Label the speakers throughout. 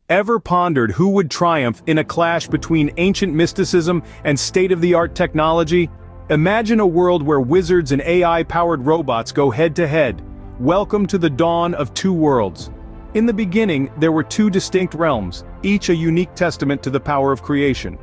Speaker 1: Ever pondered who would triumph in a clash between ancient mysticism and state-of-the-art technology? Imagine a world where wizards and AI-powered robots go head-to-head. Welcome to the dawn of two worlds. In the beginning, there were two distinct realms, each a unique testament to the power of creation.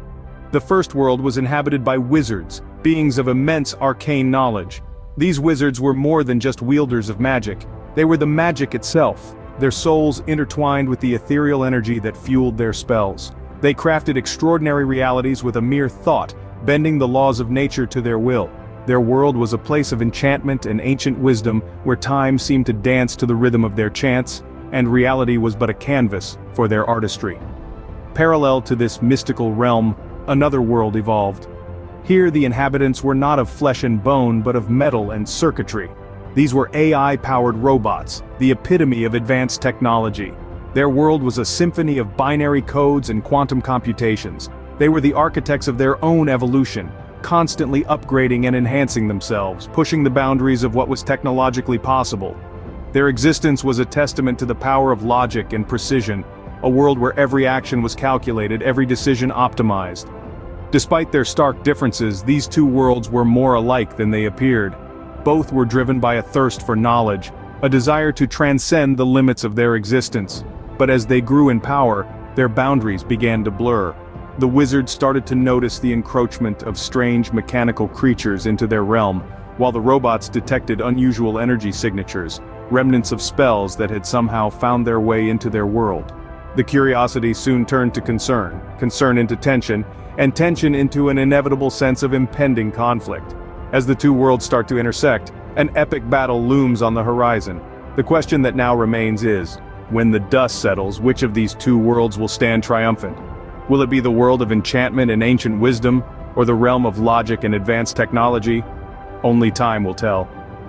Speaker 1: The first world was inhabited by wizards, beings of immense arcane knowledge. These wizards were more than just wielders of magic. They were the magic itself, their souls intertwined with the ethereal energy that fueled their spells. They crafted extraordinary realities with a mere thought, bending the laws of nature to their will. Their world was a place of enchantment and ancient wisdom, where time seemed to dance to the rhythm of their chants, and reality was but a canvas for their artistry. Parallel to this mystical realm, another world evolved. Here the inhabitants were not of flesh and bone but of metal and circuitry. These were AI-powered robots, the epitome of advanced technology. Their world was a symphony of binary codes and quantum computations. They were the architects of their own evolution, constantly upgrading and enhancing themselves, pushing the boundaries of what was technologically possible. Their existence was a testament to the power of logic and precision, a world where every action was calculated, every decision optimized. Despite their stark differences, these two worlds were more alike than they appeared. Both were driven by a thirst for knowledge, a desire to transcend the limits of their existence. But as they grew in power, their boundaries began to blur. The wizards started to notice the encroachment of strange mechanical creatures into their realm, while the robots detected unusual energy signatures, remnants of spells that had somehow found their way into their world. The curiosity soon turned to concern, concern into tension, and tension into an inevitable sense of impending conflict. As the two worlds start to intersect, an epic battle looms on the horizon. The question that now remains is, when the dust settles, which of these two worlds will stand triumphant? Will it be the world of enchantment and ancient wisdom, or the realm of logic and advanced technology? Only time will tell.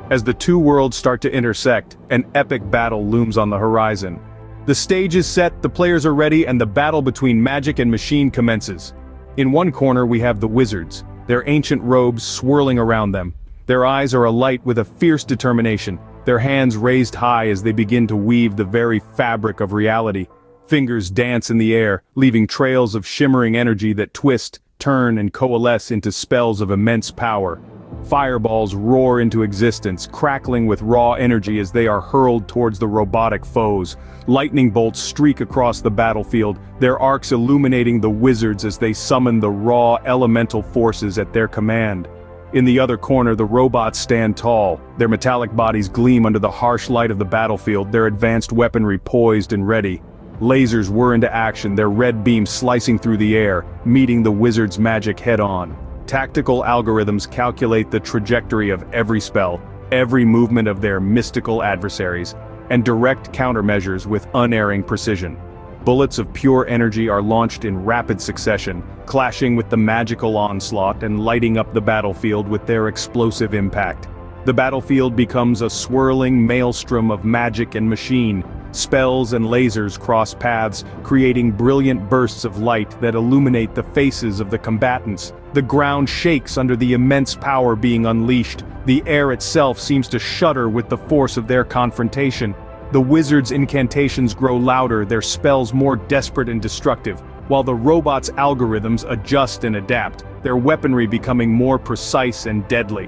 Speaker 1: As the two worlds start to intersect, an epic battle looms on the horizon. The stage is set, the players are ready, and the battle between magic and machine commences. In one corner we have the wizards, their ancient robes swirling around them. Their eyes are alight with a fierce determination, their hands raised high as they begin to weave the very fabric of reality. Fingers dance in the air, leaving trails of shimmering energy that twist, turn, and coalesce into spells of immense power. Fireballs roar into existence, crackling with raw energy as they are hurled towards the robotic foes. Lightning bolts streak across the battlefield, their arcs illuminating the wizards as they summon the raw elemental forces at their command. In the other corner, the robots stand tall, their metallic bodies gleam under the harsh light of the battlefield, their advanced weaponry poised and ready. Lasers whir into action, their red beams slicing through the air, meeting the wizards' magic head-on. Tactical algorithms calculate the trajectory of every spell, every movement of their mystical adversaries, and direct countermeasures with unerring precision. Bullets of pure energy are launched in rapid succession, clashing with the magical onslaught and lighting up the battlefield with their explosive impact. The battlefield becomes a swirling maelstrom of magic and machine. Spells and lasers cross paths, creating brilliant bursts of light that illuminate the faces of the combatants. The ground shakes under the immense power being unleashed. The air itself seems to shudder with the force of their confrontation. The wizards' incantations grow louder, their spells more desperate and destructive, while the robots' algorithms adjust and adapt, their weaponry becoming more precise and deadly.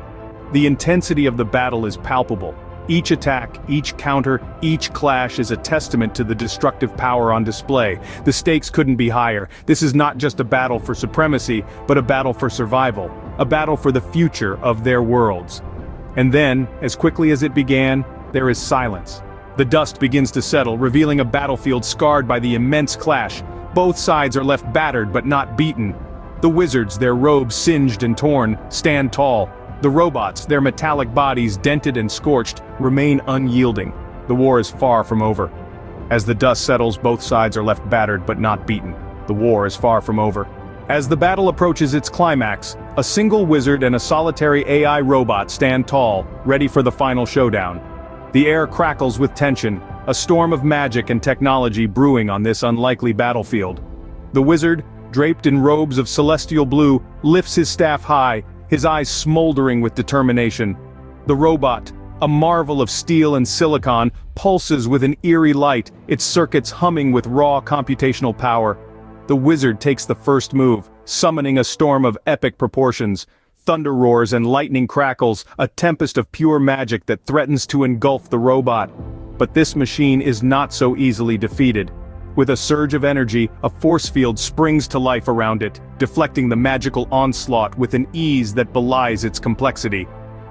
Speaker 1: The intensity of the battle is palpable. Each attack, each counter, each clash is a testament to the destructive power on display. The stakes couldn't be higher. This is not just a battle for supremacy, but a battle for survival, a battle for the future of their worlds. And then, as quickly as it began, there is silence. The dust begins to settle, revealing a battlefield scarred by the immense clash. Both sides are left battered but not beaten. The wizards, their robes singed and torn, stand tall. The robots, their metallic bodies dented and scorched, remain unyielding. The war is far from over. As the dust settles, both sides are left battered but not beaten. The war is far from over. As the battle approaches its climax, a single wizard and a solitary AI robot stand tall, ready for the final showdown. The air crackles with tension, a storm of magic and technology brewing on this unlikely battlefield. The wizard, draped in robes of celestial blue, lifts his staff high, his eyes smoldering with determination. The robot, A marvel of steel and silicon pulses with an eerie light, its circuits humming with raw computational power. The wizard takes the first move, summoning a storm of epic proportions. Thunder roars and lightning crackles, a tempest of pure magic that threatens to engulf the robot. But this machine is not so easily defeated. With a surge of energy, a force field springs to life around it, deflecting the magical onslaught with an ease that belies its complexity.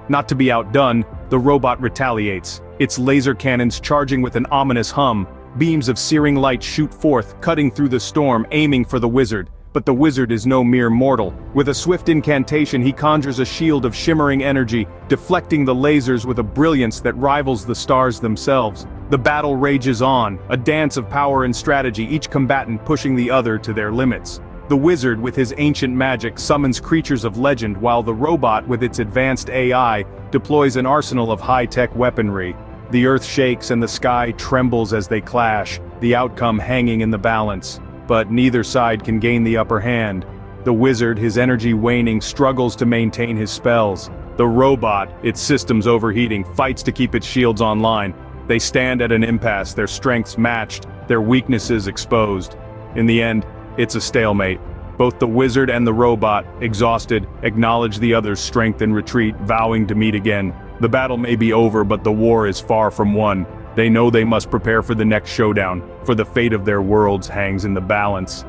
Speaker 1: Not to be outdone, the robot retaliates, its laser cannons charging with an ominous hum. Beams of searing light shoot forth, cutting through the storm, aiming for the wizard. But the wizard is no mere mortal. With a swift incantation, he conjures a shield of shimmering energy, deflecting the lasers with a brilliance that rivals the stars themselves. The battle rages on, a dance of power and strategy, each combatant pushing the other to their limits. The wizard, with his ancient magic, summons creatures of legend, while the robot, with its advanced AI, deploys an arsenal of high-tech weaponry. The earth shakes and the sky trembles as they clash, the outcome hanging in the balance. But neither side can gain the upper hand. The wizard, his energy waning, struggles to maintain his spells. The robot, its systems overheating, fights to keep its shields online. They stand at an impasse, their strengths matched, their weaknesses exposed. In the end, it's a stalemate. Both the wizard and the robot, exhausted, acknowledge the other's strength and retreat, vowing to meet again. The battle may be over, but the war is far from won. They know they must prepare for the next showdown, for the fate of their worlds hangs in the balance.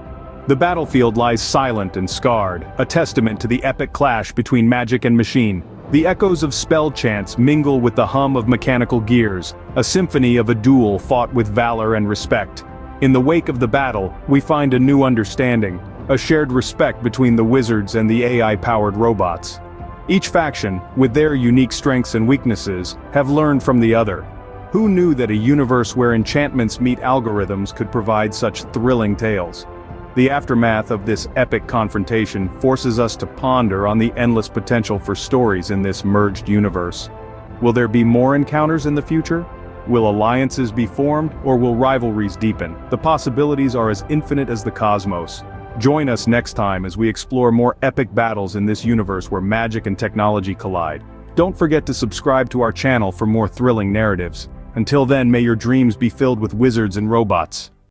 Speaker 1: The battlefield lies silent and scarred, a testament to the epic clash between magic and machine. The echoes of spell chants mingle with the hum of mechanical gears, a symphony of a duel fought with valor and respect. In the wake of the battle, we find a new understanding, a shared respect between the wizards and the AI-powered robots. Each faction, with their unique strengths and weaknesses, have learned from the other. Who knew that a universe where enchantments meet algorithms could provide such thrilling tales? The aftermath of this epic confrontation forces us to ponder on the endless potential for stories in this merged universe. Will there be more encounters in the future? Will alliances be formed, or will rivalries deepen? The possibilities are as infinite as the cosmos. Join us next time as we explore more epic battles in this universe where magic and technology collide. Don't forget to subscribe to our channel for more thrilling narratives. Until then, may your dreams be filled with wizards and robots.